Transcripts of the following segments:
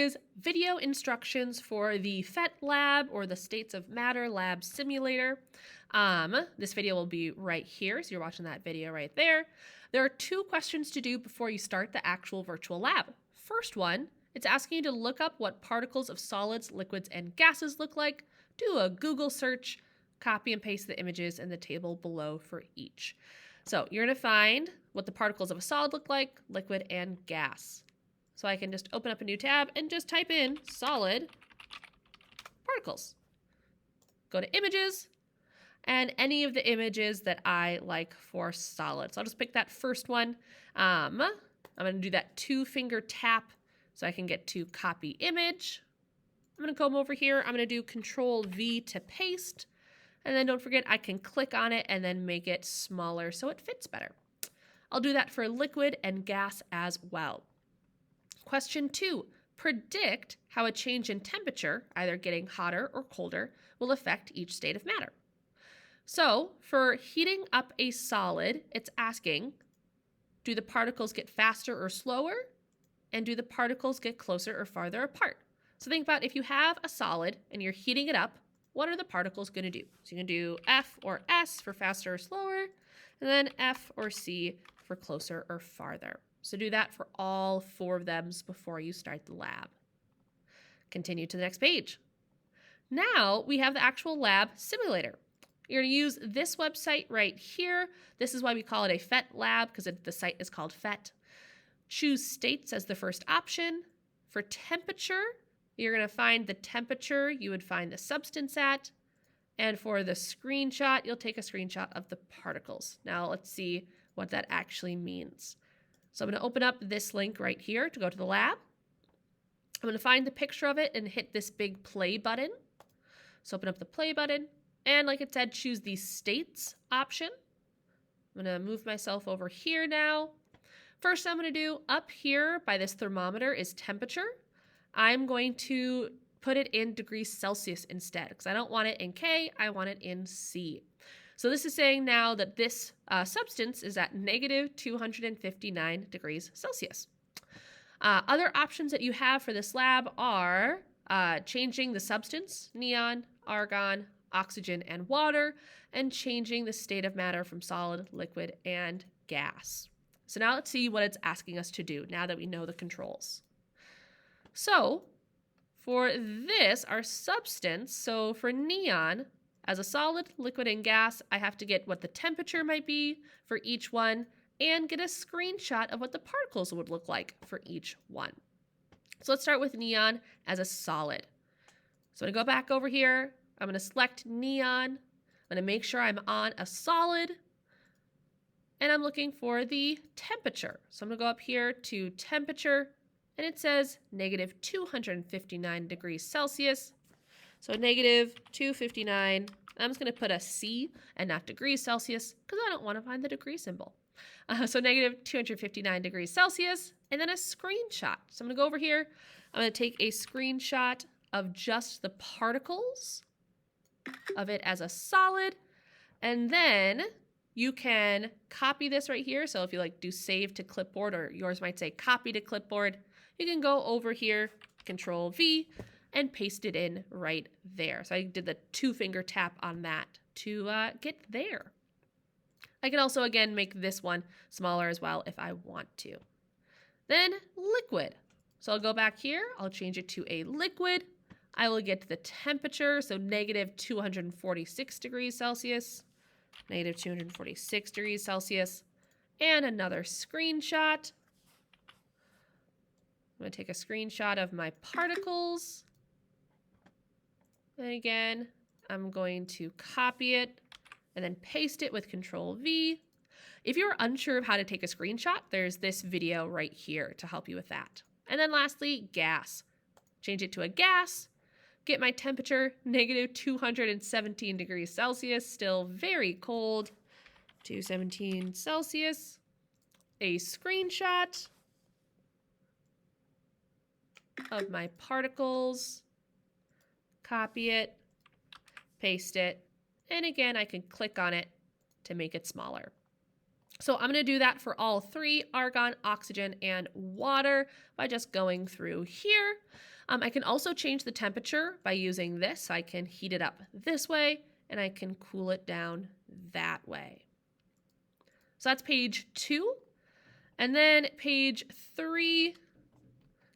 is video instructions for the Phet Lab, or the States of Matter Lab Simulator. This video will be right here, so you're watching that video right there. There are 2 questions to do before you start the actual virtual lab. First one, it's asking you to look up what particles of solids, liquids, and gases look like. Do a Google search, copy and paste the images in the table below for each. So you're going to find what the particles of a solid look like, liquid, and gas. So I can just open up a new tab and just type in solid particles. Go to images and any of the images that I like for solid. So I'll just pick that first one. I'm going to do that 2-finger tap so I can get to copy image. I'm going to come over here. I'm going to do Control V to paste. And then don't forget, I can click on it and then make it smaller so it fits better. I'll do that for liquid and gas as well. Question 2, predict how a change in temperature, either getting hotter or colder, will affect each state of matter. So for heating up a solid, it's asking, do the particles get faster or slower? And do the particles get closer or farther apart? So think about if you have a solid and you're heating it up, what are the particles going to do? So you can do F or S for faster or slower, and then F or C for closer or farther. So do that for all 4 of them before you start the lab. Continue to the next page. Now we have the actual lab simulator. You're going to use this website right here. This is why we call it a Phet Lab, because the site is called Phet. Choose states as the first option. For temperature, you're going to find the temperature you would find the substance at. And for the screenshot, you'll take a screenshot of the particles. Now let's see what that actually means. So I'm going to open up this link right here to go to the lab. I'm going to find the picture of it and hit this big play button. So open up the play button. And like it said, choose the states option. I'm going to move myself over here now. First I'm going to do up here by this thermometer is temperature. I'm going to put it in degrees Celsius instead because I don't want it in K, I want it in C. So this is saying now that this substance is at negative 259 degrees Celsius. Other options that you have for this lab are changing the substance, neon, argon, oxygen, and water, and changing the state of matter from solid, liquid, and gas. So now let's see what it's asking us to do now that we know the controls. So for this, our substance, so for neon, as a solid, liquid, and gas, I have to get what the temperature might be for each one and get a screenshot of what the particles would look like for each one. So let's start with neon as a solid. So I'm going to go back over here. I'm going to select neon. I'm going to make sure I'm on a solid. And I'm looking for the temperature. So I'm going to go up here to temperature. And it says negative 259 degrees Celsius. So negative 259, I'm just going to put a C and not degrees Celsius because I don't want to find the degree symbol. So negative 259 degrees Celsius, and then a screenshot. So I'm going to go over here. I'm going to take a screenshot of just the particles of it as a solid. And then you can copy this right here. So if you like do save to clipboard, or yours might say copy to clipboard, you can go over here, Control V, and paste it in right there. So I did the 2-finger tap on that to get there. I can also, again, make this one smaller as well if I want to. Then liquid. So I'll go back here. I'll change it to a liquid. I will get the temperature, so negative 246 degrees Celsius, negative 246 degrees Celsius, and another screenshot. I'm going to take a screenshot of my particles. And again, I'm going to copy it and then paste it with Control V. If you're unsure of how to take a screenshot, there's this video right here to help you with that. And then lastly, gas. Change it to a gas. Get my temperature, negative 217 degrees Celsius, still very cold. 217 Celsius. A screenshot of my particles, copy it, paste it, and again, I can click on it to make it smaller. So I'm going to do that for all three, argon, oxygen, and water, by just going through here. I can also change the temperature by using this. I can heat it up this way, and I can cool it down that way. So that's page 2. And then page 3,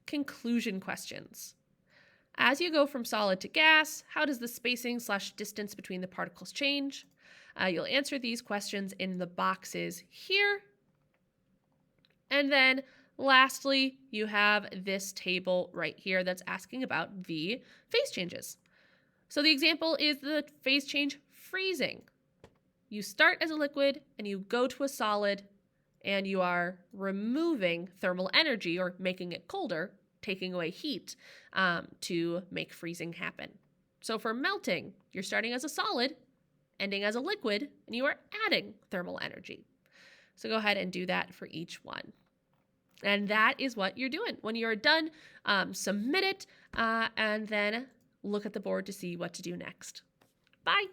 conclusion questions. As you go from solid to gas, how does the spacing/distance between the particles change? You'll answer these questions in the boxes here. And then lastly, you have this table right here that's asking about the phase changes. So the example is the phase change freezing. You start as a liquid and you go to a solid, and you are removing thermal energy, or making it colder, taking away heat to make freezing happen. So for melting, you're starting as a solid, ending as a liquid, and you are adding thermal energy. So go ahead and do that for each one. And that is what you're doing. When you're done, submit it, and then look at the board to see what to do next. Bye.